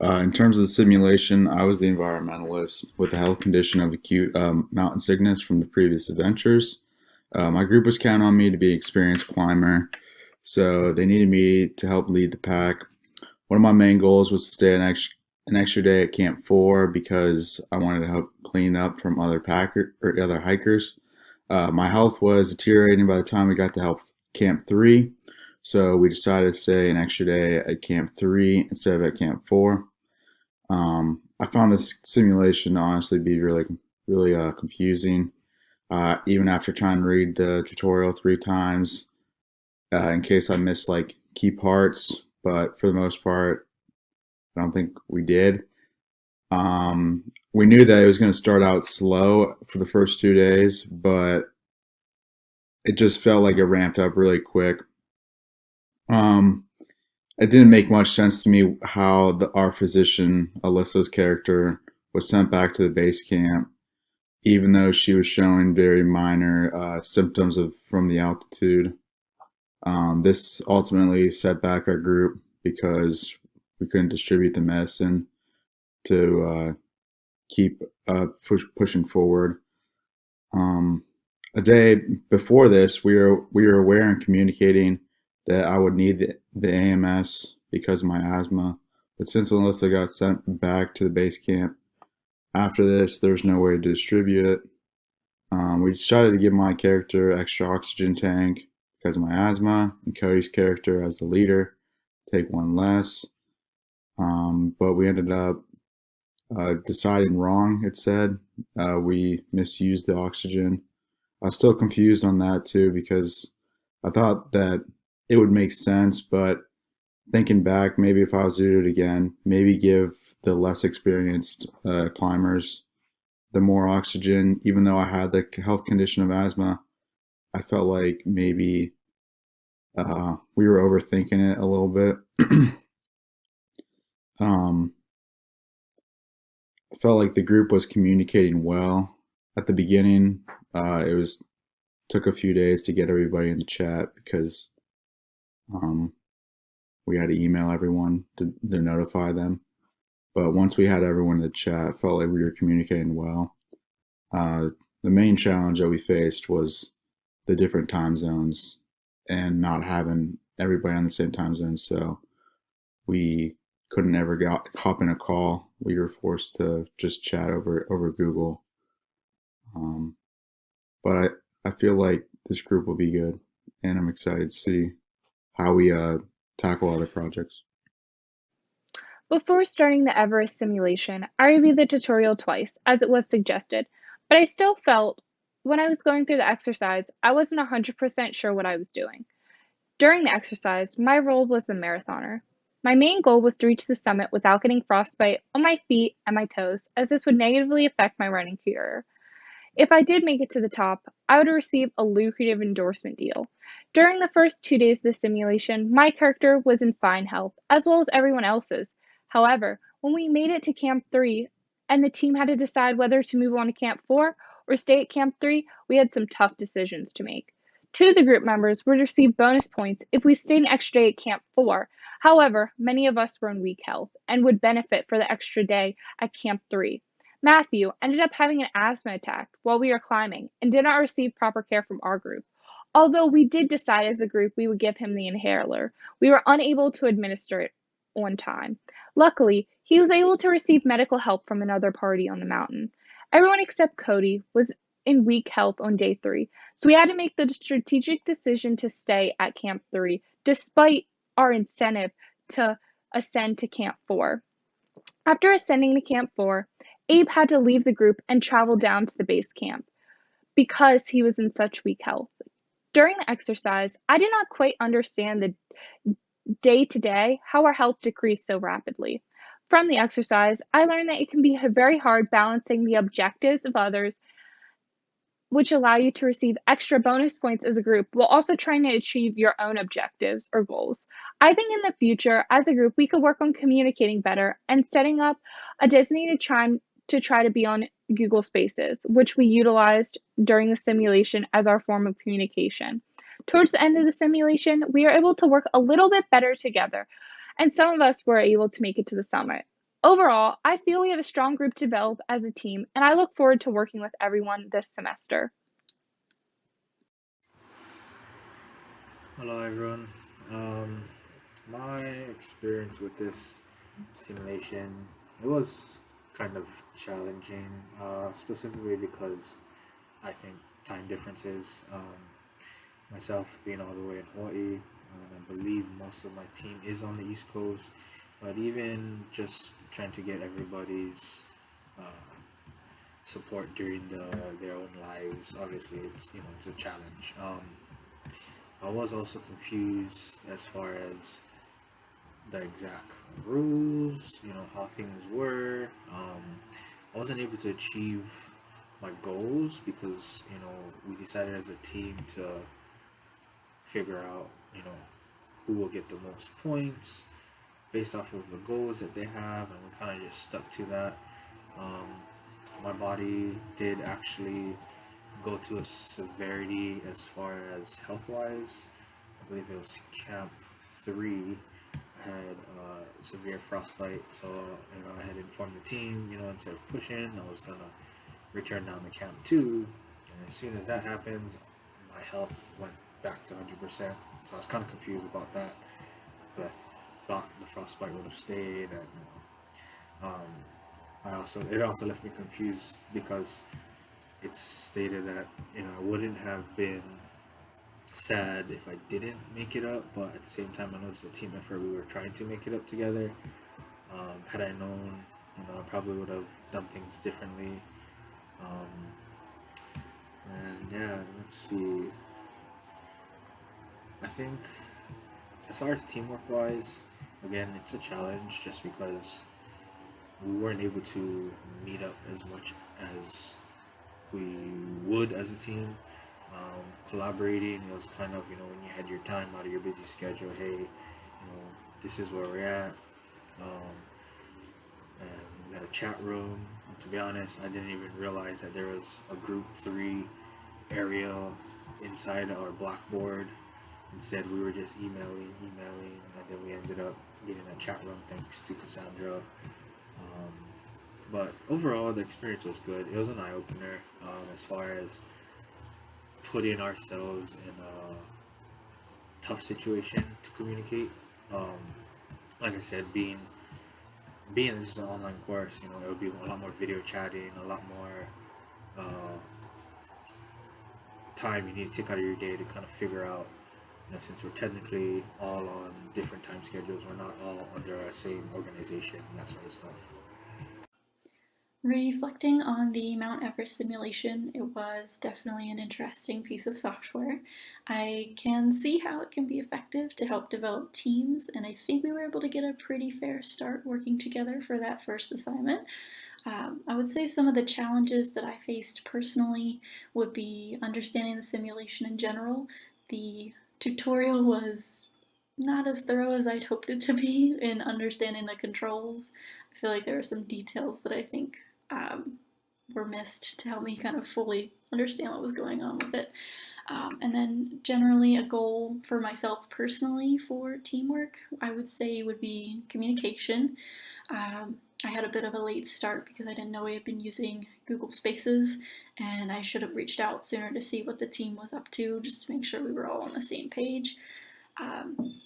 In terms of the simulation, I was the environmentalist with the health condition of acute mountain sickness from the previous adventures. My group was counting on me to be an experienced climber, so they needed me to help lead the pack. One of my main goals was to stay an extra day at Camp 4 because I wanted to help clean up from other hikers. My health was deteriorating by the time we got to help Camp 3, so we decided to stay an extra day at Camp 3 instead of at Camp 4. I found this simulation to honestly be really confusing. Even after trying to read the tutorial 3 times, in case I missed like key parts, but for the most part, I don't think we did. We knew that it was going to start out slow for the first 2 days, but it just felt like it ramped up really quick. Um, it didn't make much sense to me how our physician, Alyssa's character, was sent back to the base camp, even though she was showing very minor symptoms of from the altitude. This ultimately set back our group because we couldn't distribute the medicine to keep pushing forward. Um, a day before this, we were aware and communicating that I would need the AMS because of my asthma. But since Alyssa got sent back to the base camp after this, there was no way to distribute it. We decided to give my character extra oxygen tank because of my asthma, and Cody's character as the leader take one less. But we ended up deciding wrong. It said we misused the oxygen. I was still confused on that too because I thought that it would make sense, but thinking back, maybe if I was to do it again, maybe give the less experienced climbers the more oxygen, even though I had the health condition of asthma. I felt like maybe we were overthinking it a little bit. um, I felt like the group was communicating well at the beginning. It was took a few days to get everybody in the chat because um, we had to email everyone to notify them. But once we had everyone in the chat, I felt like we were communicating well. Uh, the main challenge that we faced was the different time zones and not having everybody on the same time zone. So we couldn't ever hop in a call. We were forced to just chat over Google. Um, but I feel like this group will be good, and I'm excited to see how we tackle other projects. Before starting the Everest simulation, I reviewed the tutorial twice, as it was suggested, but I still felt when I was going through the exercise, I wasn't 100% sure what I was doing. During the exercise, my role was the marathoner. My main goal was to reach the summit without getting frostbite on my feet and my toes, as this would negatively affect my running career. If I did make it to the top, I would receive a lucrative endorsement deal. During the first 2 days of the simulation, my character was in fine health, as well as everyone else's. However, when we made it to Camp 3 and the team had to decide whether to move on to Camp 4 or stay at Camp 3, we had some tough decisions to make. Two of the group members would receive bonus points if we stayed an extra day at Camp 4. However, many of us were in weak health and would benefit for the extra day at Camp 3. Matthew ended up having an asthma attack while we were climbing and did not receive proper care from our group. Although we did decide as a group we would give him the inhaler, we were unable to administer it on time. Luckily, he was able to receive medical help from another party on the mountain. Everyone except Cody was in weak health on day 3, so we had to make the strategic decision to stay at Camp 3 despite our incentive to ascend to Camp 4. After ascending to Camp 4, Abe had to leave the group and travel down to the base camp because he was in such weak health. During the exercise, I did not quite understand the day to day how our health decreased so rapidly. From the exercise, I learned that it can be very hard balancing the objectives of others, which allow you to receive extra bonus points as a group while also trying to achieve your own objectives or goals. I think in the future, as a group, we could work on communicating better and setting up a designated time to try to be on Google Spaces, which we utilized during the simulation as our form of communication. Towards the end of the simulation, we are able to work a little bit better together, and some of us were able to make it to the summit. Overall, I feel we have a strong group to develop as a team, and I look forward to working with everyone this semester. Hello, everyone. Um, my experience with this simulation, it was kind of challenging, specifically because I think time differences. Myself being all the way in Hawaii, I believe most of my team is on the East Coast, but even just trying to get everybody's uh, support during their own lives, obviously it's a challenge. I was also confused as far as the exact rules, how things were. I wasn't able to achieve my goals because, we decided as a team to figure out, who will get the most points based off of the goals that they have, and we kind of just stuck to that. Um, my body did actually go to a severity as far as health wise. I believe it was Camp 3 had severe frostbite, so I had informed the team, instead of pushing, I was gonna return down to Camp 2, and as soon as that happens, my health went back to 100%. So I was kind of confused about that, but I thought the frostbite would have stayed, and um, it also left me confused because it stated that I wouldn't have been sad if I didn't make it up, but at the same time, I know it's a team effort. We were trying to make it up together. Had I known, I probably would have done things differently. Um, and yeah, let's see. I think as far as teamwork wise, again, it's a challenge just because we weren't able to meet up as much as we would as a team. Collaborating, it was kind of, when you had your time out of your busy schedule, hey, this is where we're at. Um, and we had a chat room. And to be honest, I didn't even realize that there was a group 3 area inside our Blackboard. Instead, we were just emailing, and then we ended up getting a chat room thanks to Cassandra. But overall, the experience was good. It was an eye opener as far as putting ourselves in a tough situation to communicate. Um, like I said, being this is an online course, it would be a lot more video chatting, a lot more uh, time you need to take out of your day to kind of figure out. Since we're technically all on different time schedules, we're not all under a same organization, that sort of stuff. Reflecting on the Mount Everest simulation, it was definitely an interesting piece of software. I can see how it can be effective to help develop teams, and I think we were able to get a pretty fair start working together for that first assignment. I would say some of the challenges that I faced personally would be understanding the simulation in general. The tutorial was not as thorough as I'd hoped it to be in understanding the controls. I feel like there are some details that I think um, were missed to help me kind of fully understand what was going on with it. And then generally a goal for myself personally for teamwork, I would say would be communication. I had a bit of a late start because I didn't know we had been using Google Spaces, and I should have reached out sooner to see what the team was up to just to make sure we were all on the same page. Um,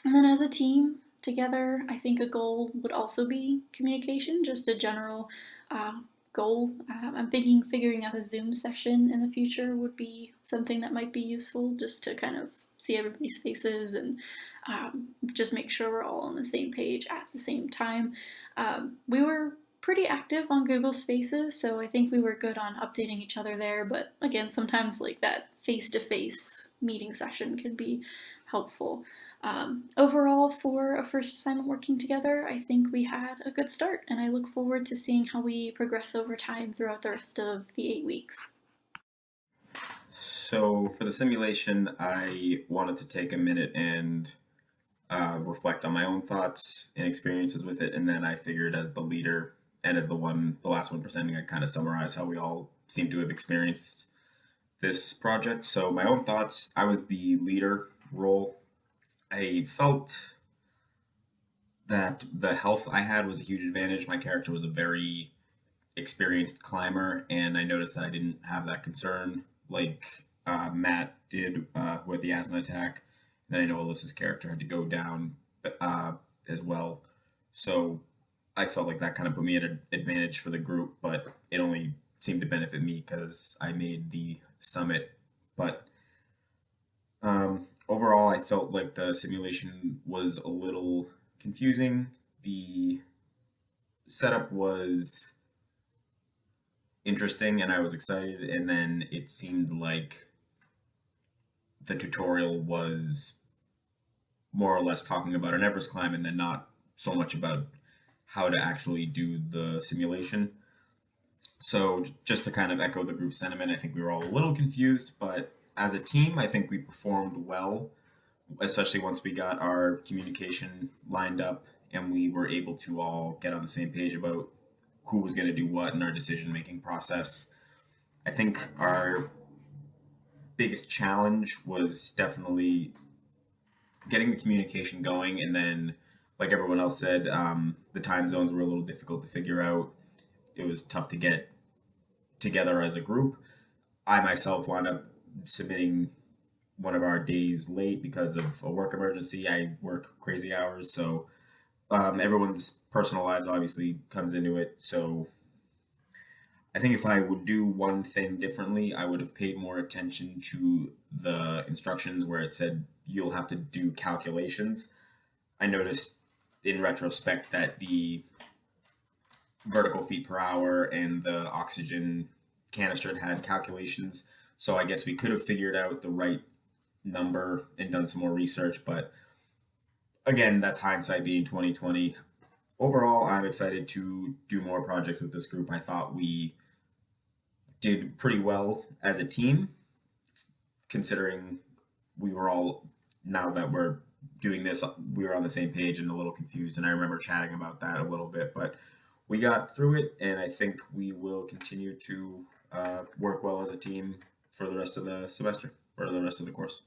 and then as a team together, I think a goal would also be communication, just a general uh, goal. I'm thinking figuring out a Zoom session in the future would be something that might be useful just to kind of see everybody's faces and just make sure we're all on the same page at the same time. We were pretty active on Google Spaces, so I think we were good on updating each other there. But again, sometimes like that face to face meeting session can be helpful. Overall, for a first assignment working together, I think we had a good start, and I look forward to seeing how we progress over time throughout the rest of the 8 weeks. So for the simulation, I wanted to take a minute and reflect on my own thoughts and experiences with it, and then I figured as the leader and as the last one presenting, I'd kind of summarize how we all seem to have experienced this project. So my own thoughts, I was the leader role. I felt that the health I had was a huge advantage. My character was a very experienced climber, and I noticed that I didn't have that concern like Matt did, who had the asthma attack. And then I know Alyssa's character had to go down uh, as well. So I felt like that kind of put me at an advantage for the group, but it only seemed to benefit me because I made the summit. But overall, I felt like the simulation was a little confusing. The setup was interesting and I was excited, and then it seemed like the tutorial was more or less talking about an Everest climb and then not so much about how to actually do the simulation. So, just to kind of echo the group sentiment, I think we were all a little confused, but as a team, I think we performed well, especially once we got our communication lined up and we were able to all get on the same page about who was going to do what in our decision making process. I think our biggest challenge was definitely getting the communication going, and then, like everyone else said, the time zones were a little difficult to figure out. It was tough to get together as a group. I myself wound up submitting one of our days late because of a work emergency. I work crazy hours, so everyone's personal lives obviously comes into it. So I think if I would do one thing differently, I would have paid more attention to the instructions where it said you'll have to do calculations. I noticed in retrospect that the vertical feet per hour and the oxygen canister had calculations. So I guess we could have figured out the right number and done some more research. But again, that's hindsight being 2020. Overall, I'm excited to do more projects with this group. I thought we did pretty well as a team, considering we were all, now that we're doing this, we were on the same page and a little confused. And I remember chatting about that a little bit, but we got through it. And I think we will continue to work well as a team for the rest of the semester or the rest of the course.